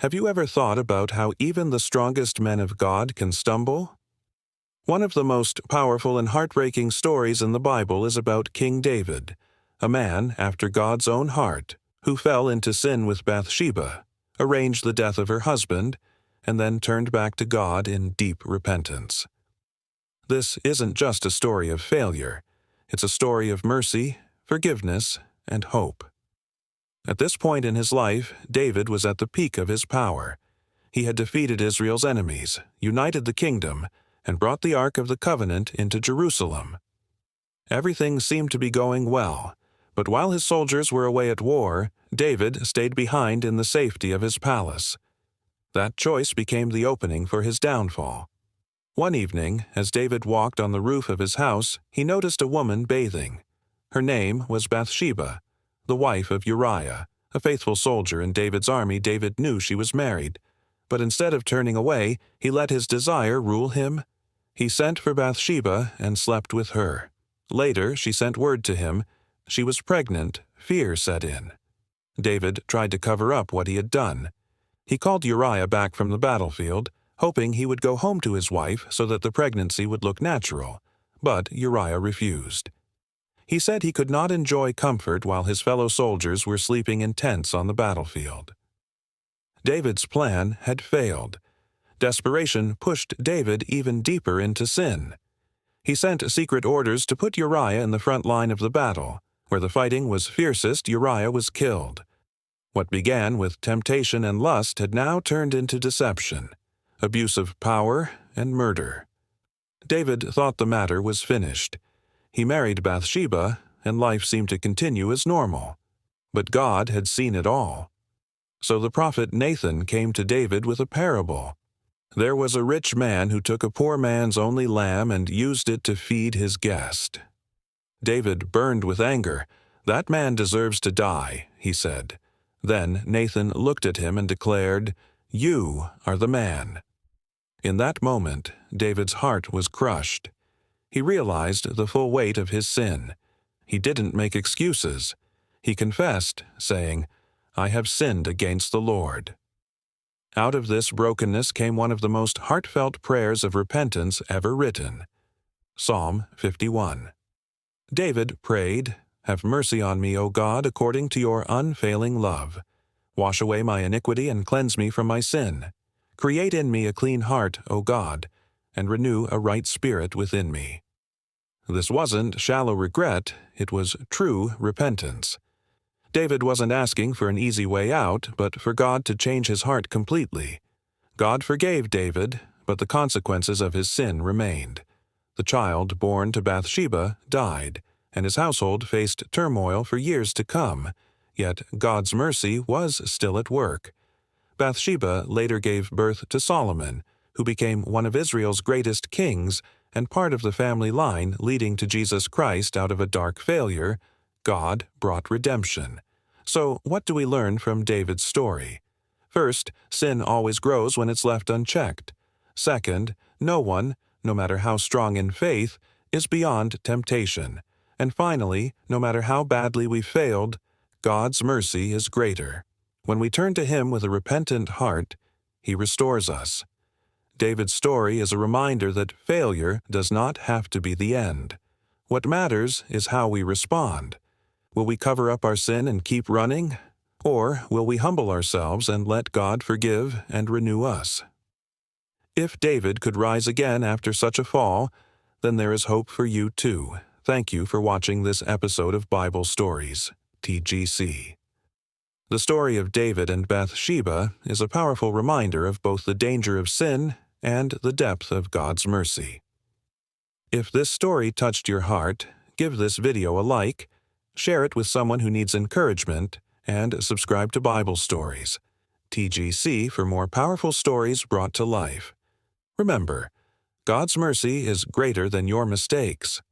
Have you ever thought about how even the strongest men of God can stumble? One of the most powerful and heartbreaking stories in the Bible is about King David, a man after God's own heart, who fell into sin with Bathsheba, arranged the death of her husband, and then turned back to God in deep repentance. This isn't just a story of failure. It's a story of mercy, forgiveness, and hope. At this point in his life, David was at the peak of his power. He had defeated Israel's enemies, united the kingdom, and brought the Ark of the Covenant into Jerusalem. Everything seemed to be going well, but while his soldiers were away at war, David stayed behind in the safety of his palace. That choice became the opening for his downfall. One evening, as David walked on the roof of his house, he noticed a woman bathing. Her name was Bathsheba, the wife of Uriah, a faithful soldier in David's army. David knew she was married, but instead of turning away, he let his desire rule him. He sent for Bathsheba and slept with her. Later, she sent word to him. She was pregnant. Fear set in. David tried to cover up what he had done. He called Uriah back from the battlefield, hoping he would go home to his wife so that the pregnancy would look natural, but Uriah refused. He said he could not enjoy comfort while his fellow soldiers were sleeping in tents on the battlefield. David's plan had failed. Desperation pushed David even deeper into sin. He sent secret orders to put Uriah in the front line of the battle. Where the fighting was fiercest, Uriah was killed. What began with temptation and lust had now turned into deception, abuse of power, and murder. David thought the matter was finished. He married Bathsheba, and life seemed to continue as normal. But God had seen it all. So the prophet Nathan came to David with a parable. There was a rich man who took a poor man's only lamb and used it to feed his guest. David burned with anger. "That man deserves to die," he said. Then Nathan looked at him and declared, "You are the man." In that moment, David's heart was crushed. He realized the full weight of his sin. He didn't make excuses. He confessed, saying, "I have sinned against the Lord." Out of this brokenness came one of the most heartfelt prayers of repentance ever written. Psalm 51. David prayed, "Have mercy on me, O God, according to your unfailing love. Wash away my iniquity and cleanse me from my sin. Create in me a clean heart, O God, and renew a right spirit within me." This wasn't shallow regret, it was true repentance. David wasn't asking for an easy way out, but for God to change his heart completely. God forgave David, but the consequences of his sin remained. The child born to Bathsheba died, and his household faced turmoil for years to come, yet God's mercy was still at work. Bathsheba later gave birth to Solomon, who became one of Israel's greatest kings and part of the family line leading to Jesus Christ. Out of a dark failure, God brought redemption. So what do we learn from David's story? First, sin always grows when it's left unchecked. Second, no one, no matter how strong in faith, is beyond temptation. And finally, no matter how badly we failed, God's mercy is greater. When we turn to Him with a repentant heart, He restores us. David's story is a reminder that failure does not have to be the end. What matters is how we respond. Will we cover up our sin and keep running? Or will we humble ourselves and let God forgive and renew us? If David could rise again after such a fall, then there is hope for you too. Thank you for watching this episode of Bible Stories, TGC. The story of David and Bathsheba is a powerful reminder of both the danger of sin and the depth of God's mercy. If this story touched your heart, give this video a like, share it with someone who needs encouragement, and subscribe to Bible Stories, TGC, for more powerful stories brought to life. Remember, God's mercy is greater than your mistakes.